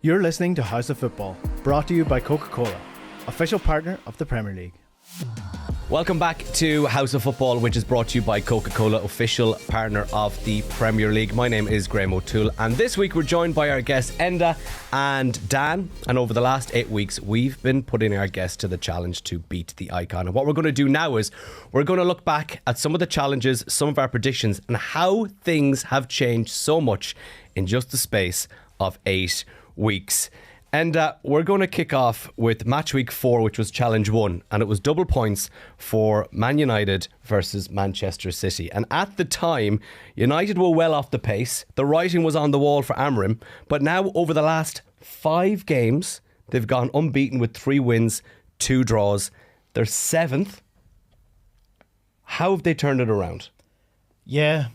You're listening to House of Football, brought to you by Coca Cola, official partner of the Premier League. Welcome back to House of Football, which is brought to you by Coca Cola, official partner of the Premier League. My name is Graham O'Toole, and this week we're joined by our guests Enda and Dan. And over the last 8 weeks, we've been putting our guests to the challenge to beat the icon. And what we're going to do now is we're going to look back at some of the challenges, some of our predictions, and how things have changed so much in just the space of 8 weeks. And we're going to kick off with match week 4, which was challenge 1, and it was double points for Man United versus Manchester City. And at the time, United were well off the pace. The writing was on the wall for Amorim, but now over the last 5 games, they've gone unbeaten with 3 wins, 2 draws. They're 7th. How have they turned it around? Yeah,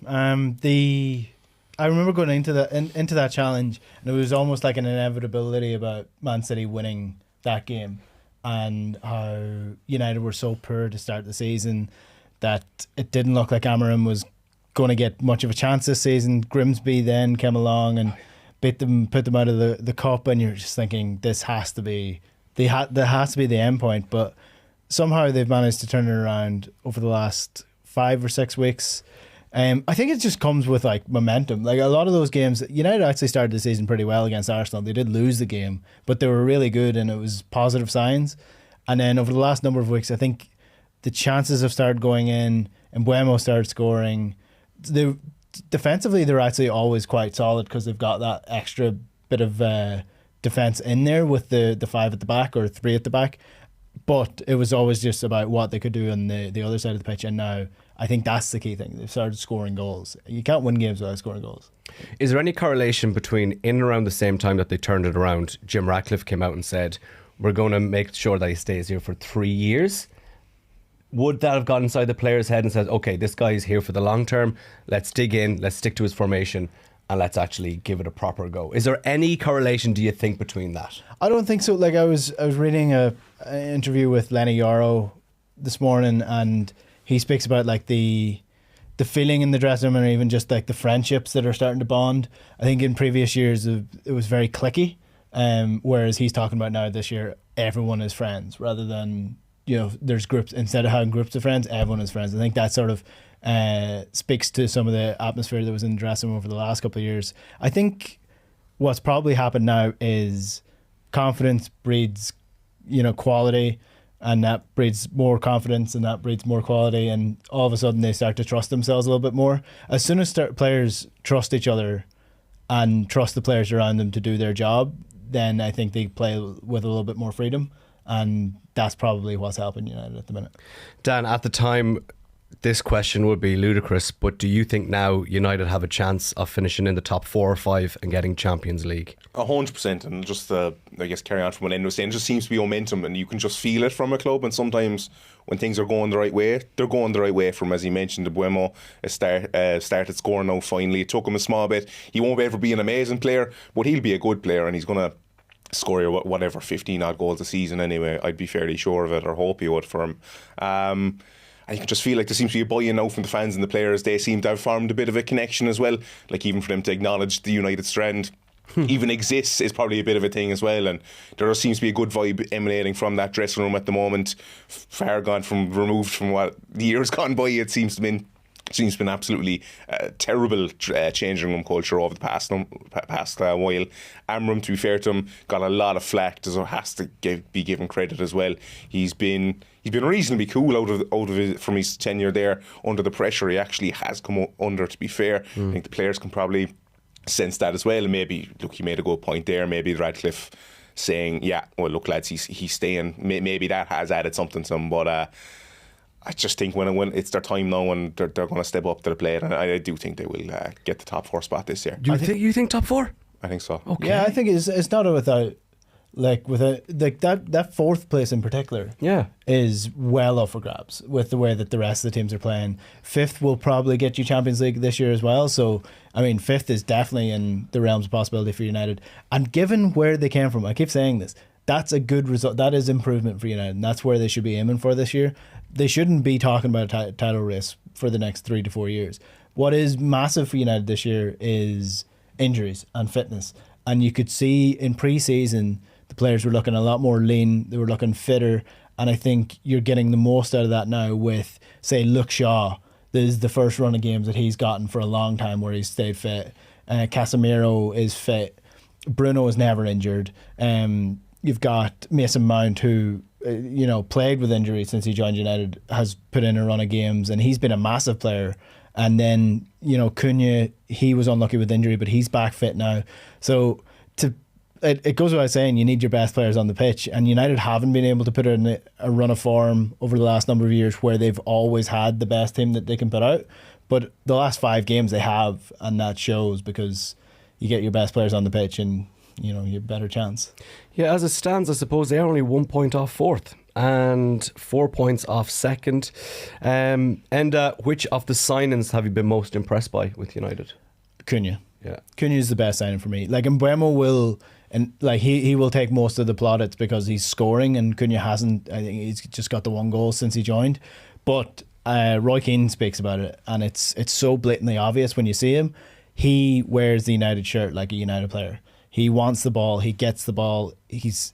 I remember going into that challenge, and it was almost like an inevitability about Man City winning that game, and how United were so poor to start the season that it didn't look like Amorim was going to get much of a chance this season. Grimsby then came along and put them out of the cup, and you're just thinking this has to be there has to be the end point. But somehow they've managed to turn it around over the last 5 or 6 weeks. I think it just comes with like momentum. Like a lot of those games, United actually started the season pretty well against Arsenal. They did lose the game, but they were really good, and it was positive signs. And then over the last number of weeks, I think the chances have started going in, and Mbeumo started scoring. Defensively, they're actually always quite solid because they've got that extra bit of defence in there with the 5 at the back or 3 at the back. But it was always just about what they could do on the other side of the pitch, and now I think that's the key thing. They've started scoring goals. You can't win games without scoring goals. Is there any correlation between in and around the same time that they turned it around, Jim Ratcliffe came out and said, we're going to make sure that he stays here for 3 years? Would that have got inside the player's head and said, okay, this guy is here for the long term, let's dig in, let's stick to his formation, and let's actually give it a proper go? Is there any correlation, do you think, between that? I don't think so. Like I was reading an interview with Lenny Yoro this morning, and he speaks about like the feeling in the dressing room, and even just like the friendships that are starting to bond. I think in previous years it was very cliquey, whereas he's talking about now this year everyone is friends, rather than there's groups. Instead of having groups of friends, everyone is friends. I think that sort of speaks to some of the atmosphere that was in the dressing room over the last couple of years. I think what's probably happened now is confidence breeds quality, and that breeds more confidence, and that breeds more quality, and all of a sudden they start to trust themselves a little bit more. As soon as players trust each other and trust the players around them to do their job, then I think they play with a little bit more freedom, and that's probably what's helping United at the minute. Dan, at the time, this question would be ludicrous, but do you think now United have a chance of finishing in the top 4 or 5 and getting Champions League? 100%, and just I guess carry on from what Enda was saying, it just seems to be momentum, and you can just feel it from a club. And sometimes when things are going the right way, they're going the right way. From, as he mentioned, Mbeumo started scoring now finally. It took him a small bit. He won't ever be an amazing player, but he'll be a good player, and he's going to score whatever 15 odd goals a season anyway. I'd be fairly sure of it, or hope he would for him. And you can just feel like there seems to be a buy-in now from the fans and the players. They seem to have formed a bit of a connection as well. Like even for them to acknowledge the United strand even exists is probably a bit of a thing as well. And there seems to be a good vibe emanating from that dressing room at the moment. Far removed from what the years gone by. It seems to be absolutely terrible changing room culture over the past while. Amorim, to be fair to him, got a lot of flack, so has to be given credit as well. He's been reasonably cool from his tenure there. Under the pressure he actually has come under, to be fair. I think the players can probably sense that as well. And maybe, look, he made a good point there. Maybe Radcliffe saying, yeah, well, look, lads, he's staying. Maybe that has added something to him, but I just think when it's their time now, and they're going to step up to the plate, and I do think they will get the top 4 spot this year. You think top 4? I think so. Okay. Yeah, I think it's not without like that 4th place in particular. Yeah, is well up for grabs with the way that the rest of the teams are playing. 5th will probably get you Champions League this year as well. So I mean, 5th is definitely in the realms of possibility for United. And given where they came from, I keep saying this, that's a good result. That is improvement for United, and that's where they should be aiming for this year. They shouldn't be talking about a title race for the next 3 to 4 years. What is massive for United this year is injuries and fitness. and you could see in pre-season the players were looking a lot more lean, they were looking fitter, and I think you're getting the most out of that now with, say, Luke Shaw. This is the first run of games that he's gotten for a long time where he's stayed fit. Casemiro is fit. Bruno is never injured. You've got Mason Mount, who played with injury since he joined United, has put in a run of games, and he's been a massive player. And then Cunha, he was unlucky with injury, but he's back fit now. So it goes without saying, you need your best players on the pitch, and United haven't been able to put in a run of form over the last number of years where they've always had the best team that they can put out. But the last 5 games they have, and that shows, because you get your best players on the pitch and you have a better chance. Yeah, as it stands, I suppose they are only 1 point off fourth and 4 points off second. And which of the signings have you been most impressed by with United? Cunha. Yeah, Cunha is the best signing for me. Like, Mbeumo will, and like he will take most of the plaudits because he's scoring, and Cunha hasn't. I think he's just got the 1 goal since he joined. But Roy Keane speaks about it, and it's so blatantly obvious when you see him. He wears the United shirt like a United player. He wants the ball. He gets the ball.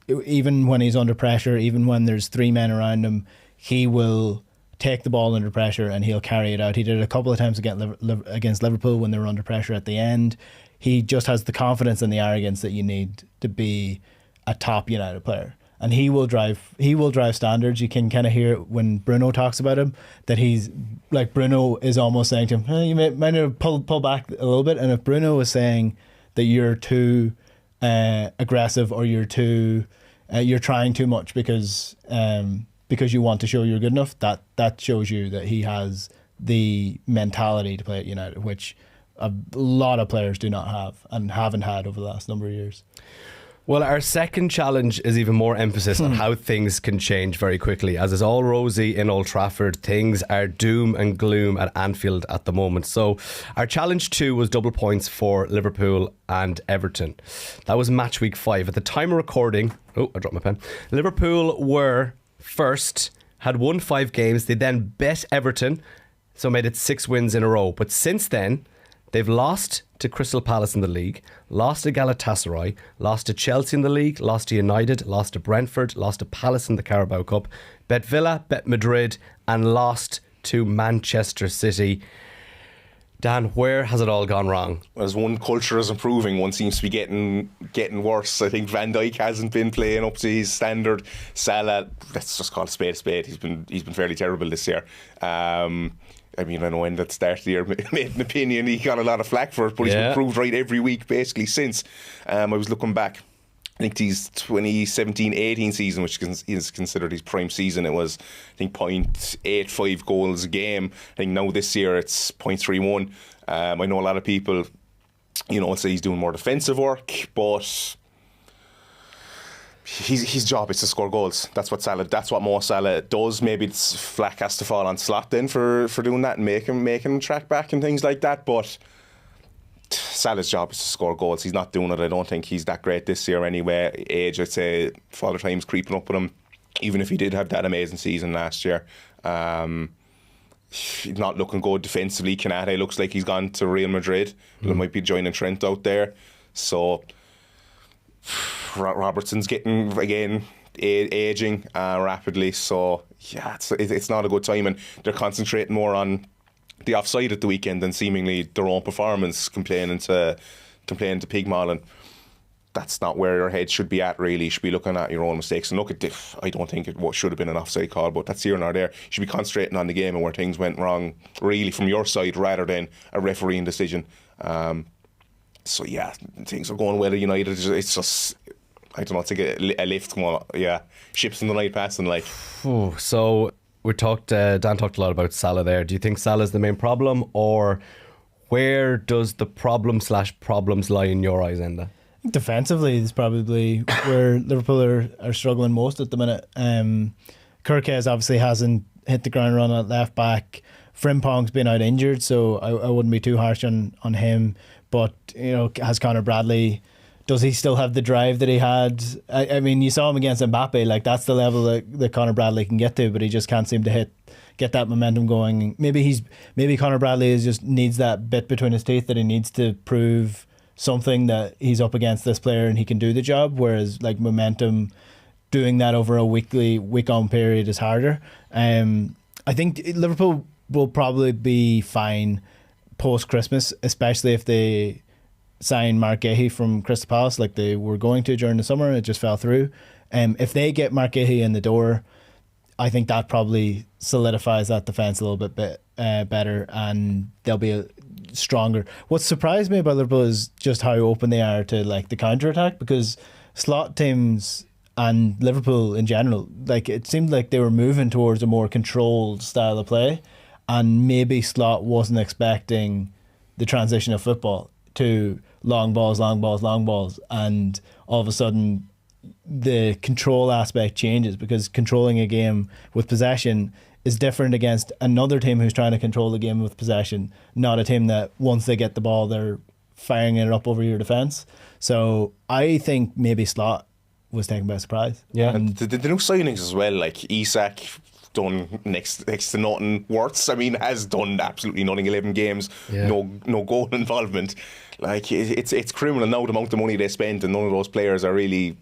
Even when he's under pressure, even when there's 3 men around him, he will take the ball under pressure and he'll carry it out. He did it a couple of times against Liverpool when they were under pressure at the end. He just has the confidence and the arrogance that you need to be a top United player. And he will drive standards. You can kind of hear it when Bruno talks about him, that he's like, Bruno is almost saying to him, you might need to pull back a little bit. And if Bruno is saying that you're too aggressive, or you're trying too much because you want to show you're good enough, that shows you that he has the mentality to play at United, which a lot of players do not have and haven't had over the last number of years. Well, our second challenge is even more emphasis on how things can change very quickly. As is all rosy in Old Trafford, things are doom and gloom at Anfield at the moment. So our challenge 2 was double points for Liverpool and Everton. That was match week 5. At the time of recording, I dropped my pen. Liverpool were first, had won 5 games. They then bet Everton, so made it 6 wins in a row. But since then, they've lost to Crystal Palace in the league, lost to Galatasaray, lost to Chelsea in the league, lost to United, lost to Brentford, lost to Palace in the Carabao Cup, bet Villa, bet Madrid, and lost to Manchester City. Dan, where has it all gone wrong? As one culture is improving, one seems to be getting worse. I think Van Dijk hasn't been playing up to his standard. Salah, let's just call it spade a spade. He's been fairly terrible this year. I know Enda at the start of the year made an opinion. He got a lot of flack for it, but he's been proved right every week basically since. I was looking back, I think his 2017-18 season, which is considered his prime season, it was, I think, 0.85 goals a game. I think now this year it's 0.31. I know a lot of people, say he's doing more defensive work, but his job is to score goals. That's what Mo Salah does. Maybe it's flack has to fall on Slot then for doing that and make him track back and things like that. But Salah's job is to score goals. He's not doing it. I don't think he's that great this year anyway. Age, I'd say, Father Time's creeping up with him. Even if he did have that amazing season last year, he's not looking good defensively. Kanate looks like he's gone to Real Madrid. He might be joining Trent out there. So Robertson's getting, again, ageing rapidly, so yeah, it's not a good time, and they're concentrating more on the offside at the weekend than seemingly their own performance, complaining to Pigmal, that's not where your head should be at, really. You should be looking at your own mistakes. And look at I don't think it should have been an offside call, but that's here nor there. You should be concentrating on the game and where things went wrong, really, from your side, rather than a refereeing decision. So yeah, things are going well at United. It's just, I don't know, to get a lift. Come on, yeah, ships in the night passing like. So Dan talked a lot about Salah there. Do you think Salah's the main problem, or where does the problems lie in your eyes, Enda? Defensively is probably where Liverpool are struggling most at the minute. Kirkes obviously hasn't hit the ground run at left back. Frimpong's been out injured, so I wouldn't be too harsh on him. But has Conor Bradley? Does he still have the drive that he had? I mean, you saw him against Mbappe. Like, that's the level that Conor Bradley can get to, but he just can't seem to get that momentum going. Maybe Conor Bradley just needs that bit between his teeth that he needs to prove something that he's up against this player and he can do the job, whereas like momentum, doing that over a week-on period is harder. I think Liverpool will probably be fine post-Christmas, especially if they sign Mark Gahey from Crystal Palace like they were going to during the summer. It just fell through. If they get Mark Gahey in the door, I think that probably solidifies that defence a little bit better, and they'll be stronger. What surprised me about Liverpool is just how open they are to like the counter-attack, because slot teams and Liverpool in general, like it seemed like they were moving towards a more controlled style of play, and maybe Slot wasn't expecting the transition of football to long balls, and all of a sudden the control aspect changes, because controlling a game with possession is different against another team who's trying to control the game with possession, not a team that once they get the ball they're firing it up over your defence. So I think maybe Slot was taken by surprise. Yeah. And the new signings as well, like Isak, done next to nothing. Wirtz, I mean, has done absolutely nothing. 11 games, no goal involvement. Like it's criminal now the amount of money they spent, and none of those players have really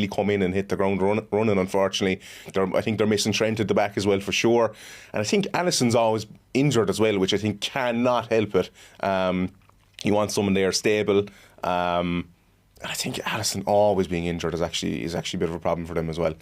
come in and hit the ground running. Unfortunately, I think they're missing Trent at the back as well for sure, and I think Alisson's always injured as well, which I think cannot help it. You want someone there stable. And I think Alisson always being injured is actually a bit of a problem for them as well.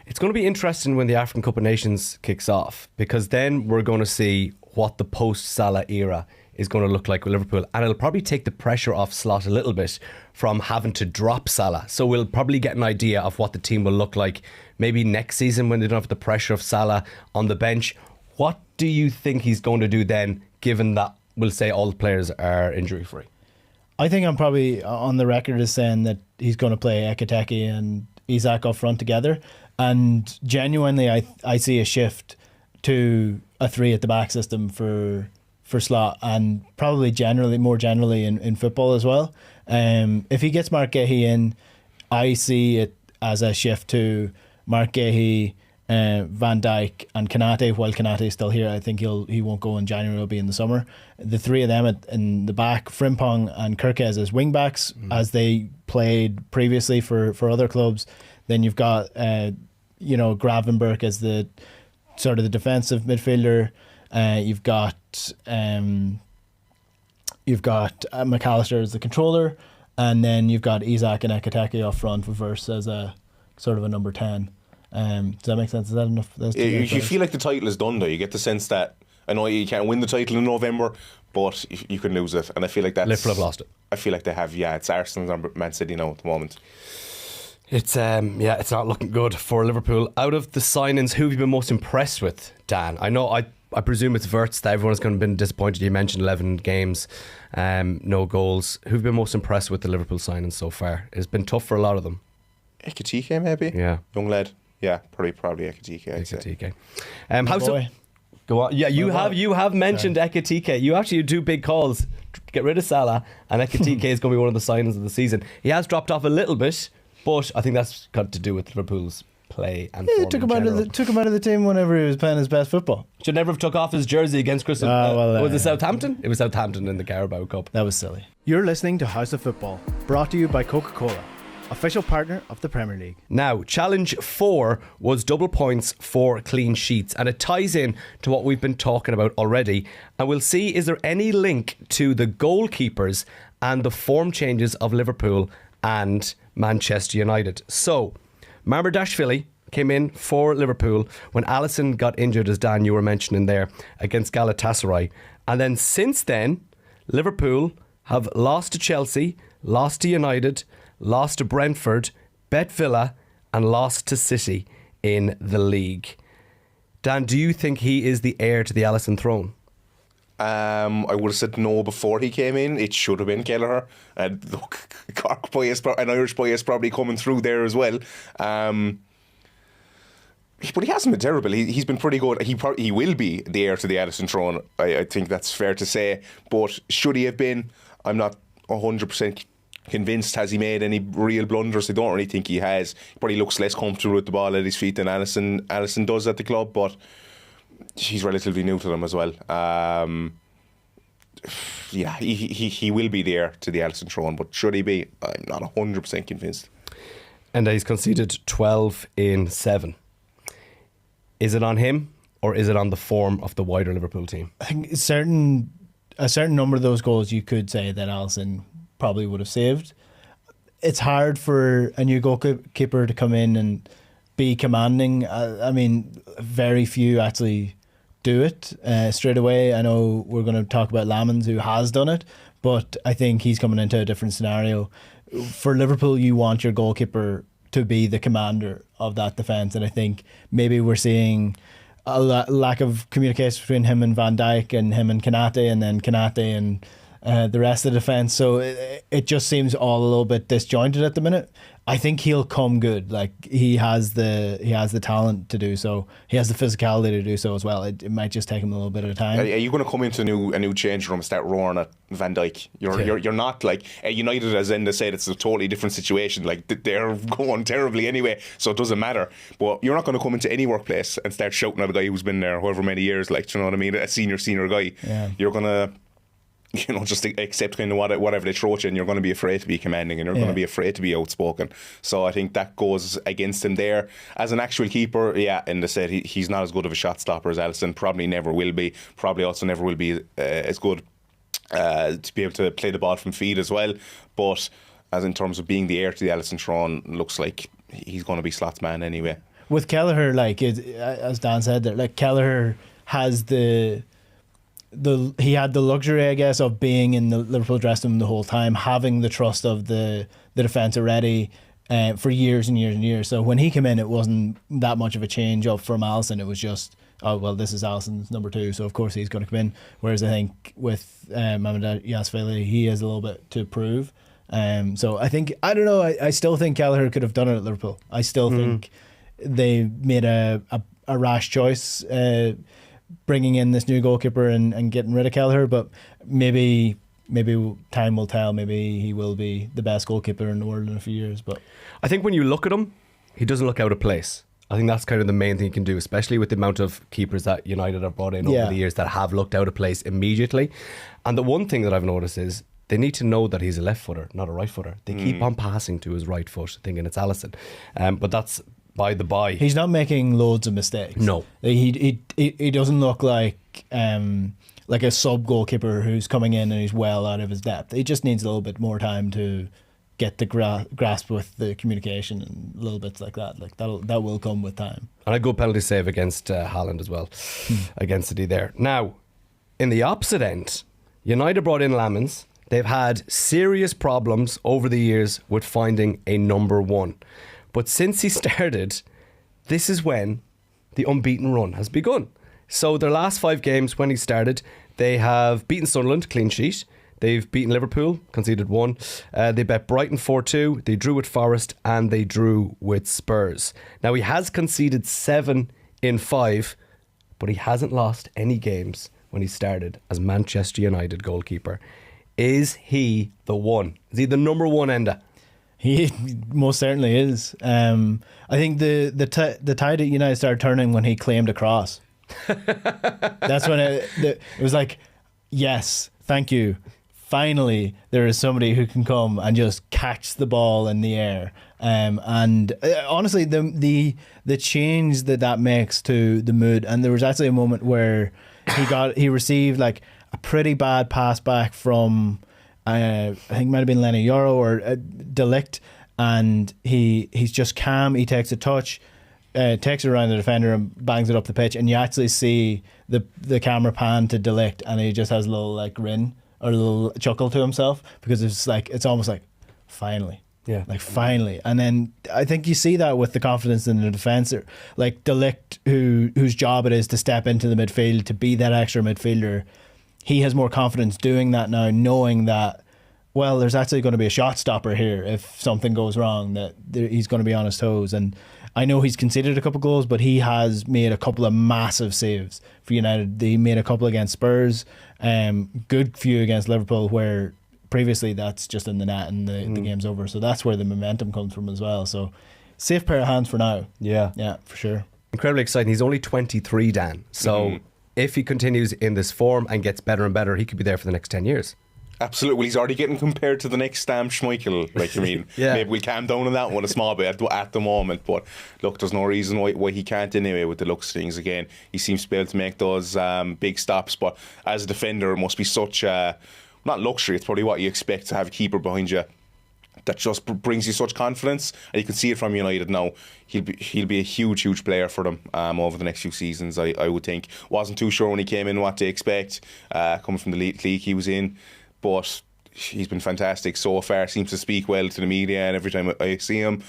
It's going to be interesting when the African Cup of Nations kicks off, because then we're going to see what the post-Salah era is going to look like with Liverpool, and it'll probably take the pressure off Slot a little bit from having to drop Salah. So we'll probably get an idea of what the team will look like maybe next season when they don't have the pressure of Salah on the bench. What do you think he's going to do then, given that we'll say all the players are injury free? I think I'm probably on the record as saying that he's going to play Ekiteke and Isak up front together, and genuinely I see a shift to a 3 at the back system for Slot, and probably more generally in football as well. If he gets Mark Gahey in, I see it as a shift to Mark Gahey, Van Dijk and Konate. While Konate is still here, I think he won't go in January, he'll be in the summer. The 3 of them in the back, Frimpong and Kirkez as wing backs, as they played previously for other clubs. Then you've got Gravenberch as the sort of the defensive midfielder. You've got McAllister as the controller, and then you've got Isak and Ekiteke up front with Verse as a sort of a number 10. Does that make sense? Is that enough? You feel like the title is done though. You get the sense that I know you can't win the title in November, but you can lose it, and I feel like Liverpool have lost it. I feel like they have. Yeah, it's Arsenal and Man City now at the moment. It's it's not looking good for Liverpool. Out of the signings, who have you been most impressed with, Dan? I know I presume it's Wirtz that everyone's going to be disappointed. You mentioned 11 games, no goals. Who have you been most impressed with the Liverpool signings so far? It's been tough for a lot of them. Ekiteke maybe. Yeah, young lad. Yeah, probably Ekiteke. I'd say. Go on. Yeah, you have mentioned Ekiteke. You actually do big calls. Get rid of Salah, and Ekiteke is going to be one of the signings of the season. He has dropped off a little bit, but I think that's got to do with Liverpool's play and form. Took him out of the team whenever he was playing his best football. Should never have took off his jersey against Crystal. Was it Southampton? It was Southampton in the Carabao Cup. That was silly. You're listening to House of Football, brought to you by Coca Cola, official partner of the Premier League. Now, challenge 4 was double points for clean sheets, and it ties in to what we've been talking about already, and we'll see is there any link to the goalkeepers and the form changes of Liverpool and Manchester United. So Marmardashvili came in for Liverpool when Alisson got injured, as Dan, you were mentioning there, against Galatasaray. And then since then, Liverpool have lost to Chelsea, lost to United, lost to Brentford, bet Villa, and lost to City in the league. Dan, do you think he is the heir to the Alisson throne? I would have said no before he came in. It should have been Kelleher. And look, Cork boy an Irish boy is probably coming through there as well. But he hasn't been terrible. He's been pretty good. He will be the heir to the Alisson throne. I think that's fair to say. But should he have been? I'm not 100% convinced. Has he made any real blunders? I don't really think he has. He probably looks less comfortable with the ball at his feet than Alisson does at the club, but he's relatively new to them as well. yeah, he will be there to the Alisson throne, but should he be? I'm not 100% convinced. And he's conceded 12 in 7. Is it on him, or is it on the form of the wider Liverpool team? I think a certain number of those goals you could say that Alisson probably would have saved. It's hard for a new goalkeeper to come in and be commanding. I mean, very few actually do it straight away. I know we're going to talk about Lamens, who has done it, but I think he's coming into a different scenario. For Liverpool, you want your goalkeeper to be the commander of that defence, and I think maybe we're seeing a lack of communication between him and Van Dijk, and him and Konate, and then Konate and the rest of the defence. So it just seems all a little bit disjointed at the minute. I think he'll come good. Like, he has the talent to do so. He has the physicality to do so as well. It might just take him a little bit of time. Are you going to come into a new change room and start roaring at Van Dijk? You're not, like, United, as Enda said, it's a totally different situation. Like, they're going terribly anyway, so it doesn't matter. But you're not going to come into any workplace and start shouting at a guy who's been there however many years. Like, do you know what I mean? A senior guy. Yeah. You're going to, just accept kind of whatever they throw at you, and you're going to be afraid to be commanding, and you're going to be afraid to be outspoken. So I think that goes against him there. As an actual keeper, yeah, and they said he's not as good of a shot stopper as Alisson, probably never will be, probably also never will be as good to be able to play the ball from feet as well. But as in terms of being the heir to the Alisson throne, looks like he's going to be Slot's man anyway. With Kelleher, like as Dan said there, like Kelleher has he had the luxury, I guess, of being in the Liverpool dressing room the whole time, having the trust of the defence already for years and years and years. So when he came in, it wasn't that much of a change up from Alisson. It was just, oh, well, this is Alisson's number 2, so of course he's going to come in. Whereas I think with Mamadou Yasfeli, he has a little bit to prove. So I think, I don't know, I still think Kelleher could have done it at Liverpool. I still think they made a rash choice bringing in this new goalkeeper and getting rid of Kelleher, but maybe time will tell. Maybe he will be the best goalkeeper in the world in a few years. But I think when you look at him, he doesn't look out of place. I think that's kind of the main thing he can do, especially with the amount of keepers that United have brought in over the years that have looked out of place immediately. And the one thing that I've noticed is they need to know that he's a left footer, not a right footer. They keep on passing to his right foot, thinking it's Alisson. But that's by the by. He's not making loads of mistakes. No. He doesn't look like a sub goalkeeper who's coming in and he's well out of his depth. He just needs a little bit more time to get the grasp with the communication and little bits like that. Like that will come with time. And a good penalty save against Haaland as well, against City there. Now, in the opposite end, United brought in Lamens. They've had serious problems over the years with finding a number 1. But since he started, this is when the unbeaten run has begun. So their last 5 games when he started, they have beaten Sunderland, clean sheet. They've beaten Liverpool, conceded 1. They bet Brighton 4-2. They drew with Forest and they drew with Spurs. Now, he has conceded 7 in 5, but he hasn't lost any games when he started as Manchester United goalkeeper. Is he the one? Is he the number 1, Enda? He most certainly is. I think the tide at United started turning when he claimed a cross. That's when it was like, yes, thank you. Finally, there is somebody who can come and just catch the ball in the air. And honestly, the change that makes to the mood. And there was actually a moment where he received like a pretty bad pass back from, I think it might have been Lenny Yoro or De Ligt, and he's just calm. He takes a touch, takes it around the defender and bangs it up the pitch, and you actually see the camera pan to De Ligt, and he just has a little like grin or a little chuckle to himself, because it's almost like finally. Yeah, like finally. And then I think you see that with the confidence in the defence, like De Ligt, whose job it is to step into the midfield, to be that extra midfielder. He has more confidence doing that now, knowing that, well, there's actually going to be a shot stopper here if something goes wrong, that he's going to be on his toes. And I know he's conceded a couple of goals, but he has made a couple of massive saves for United. He made a couple against Spurs, good few against Liverpool, where previously that's just in the net and the game's over. So that's where the momentum comes from as well. So safe pair of hands for now. Yeah, for sure. Incredibly exciting. He's only 23, Dan. So if he continues in this form and gets better and better, he could be there for the next 10 years. Absolutely. Well, he's already getting compared to the next Stam Schmeichel. Like, I mean, Yeah. maybe we'll calm down on that one a small bit at the moment. But look, there's no reason why he can't anyway with the looks of things. Again, he seems to be able to make those big stops. But as a defender, it must be such not luxury. It's probably what you expect to have a keeper behind you that just brings you such confidence, and you can see it from United now. He'll be a huge player for them over the next few seasons. I would think. Wasn't too sure when he came in what to expect coming from the league he was in, but he's been fantastic so far. Seems to speak well to the media, and every time I see him,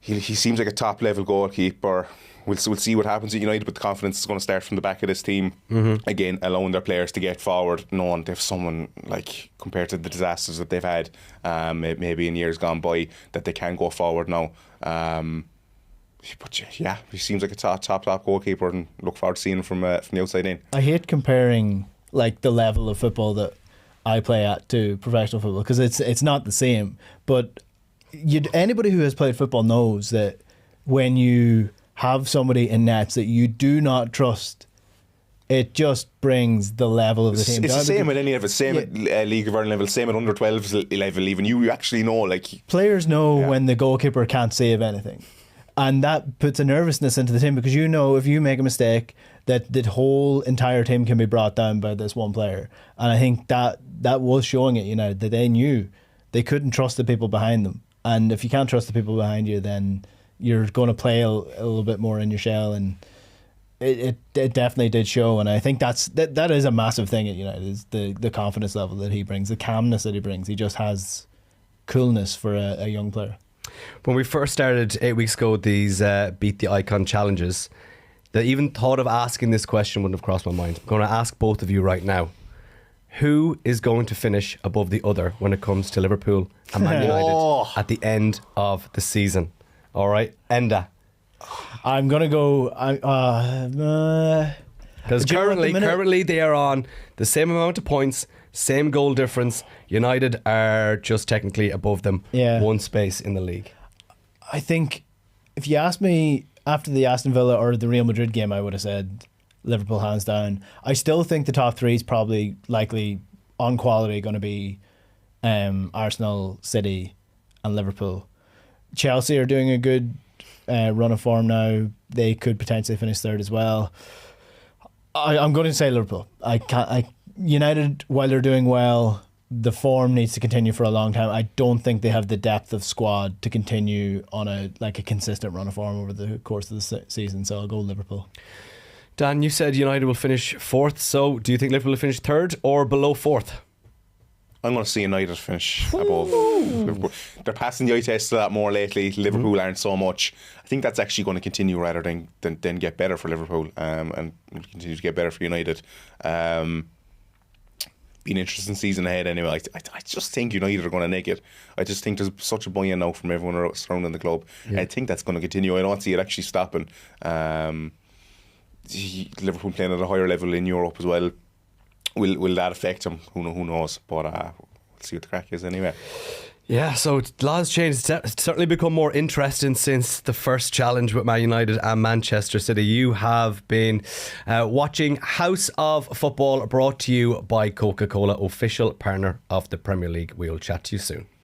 he seems like a top level goalkeeper. We'll see what happens at United, but the confidence is going to start from the back of this team. Again, allowing their players to get forward, knowing they have someone, like, compared to the disasters that they've had maybe in years gone by, that they can go forward now. But yeah, he seems like a top goalkeeper, and look forward to seeing him from the outside in. I hate comparing like the level of football that I play at to professional football, because it's not the same. But anybody who has played football knows that when you have somebody in nets that you do not trust, it just brings the level of the team It's down. the same at any level, same at League of Ireland level, same at under 12s level. Even you actually know, like, players know when the goalkeeper can't save anything, and that puts a nervousness into the team, because you know if you make a mistake, that the whole entire team can be brought down by this one player. And I think that was showing it, that they knew they couldn't trust the people behind them, and if you can't trust the people behind you, then you're going to play a little bit more in your shell, and it definitely did show. And I think that is a massive thing at United, is the confidence level that he brings, the calmness that he brings. He just has coolness for a young player. When we first started 8 weeks ago, these Beat the Icon challenges, the even thought of asking this question wouldn't have crossed my mind. I'm going to ask both of you right now. Who is going to finish above the other when it comes to Liverpool and Man United at the end of the season? All right, Enda. I'm gonna go. Because currently they are on the same amount of points, same goal difference. United are just technically above them, one space in the league. I think if you asked me after the Aston Villa or the Real Madrid game, I would have said Liverpool hands down. I still think the top three is probably likely on quality going to be Arsenal, City, and Liverpool. Chelsea are doing a good run of form now. They could potentially finish third as well. I'm going to say Liverpool. United, while they're doing well, the form needs to continue for a long time. I don't think they have the depth of squad to continue on a consistent run of form over the course of the season. So I'll go Liverpool. Dan, you said United will finish fourth. So do you think Liverpool will finish third or below fourth? I'm going to see United finish above Liverpool. They're passing the eye test a lot more lately. Liverpool aren't so much. I think that's actually going to continue rather than get better for Liverpool, and continue to get better for United. Be an interesting season ahead anyway. I just think United are going to nick it. I just think there's such a buy-in now from everyone surrounding the club. I think that's going to continue. I don't see it actually stopping. Liverpool playing at a higher level in Europe as well. Will that affect him? Who knows? But we'll see what the crack is anyway. Yeah, so a lot has changed. It's certainly become more interesting since the first challenge with Man United and Manchester City. You have been watching House of Football, brought to you by Coca Cola, official partner of the Premier League. We'll chat to you soon.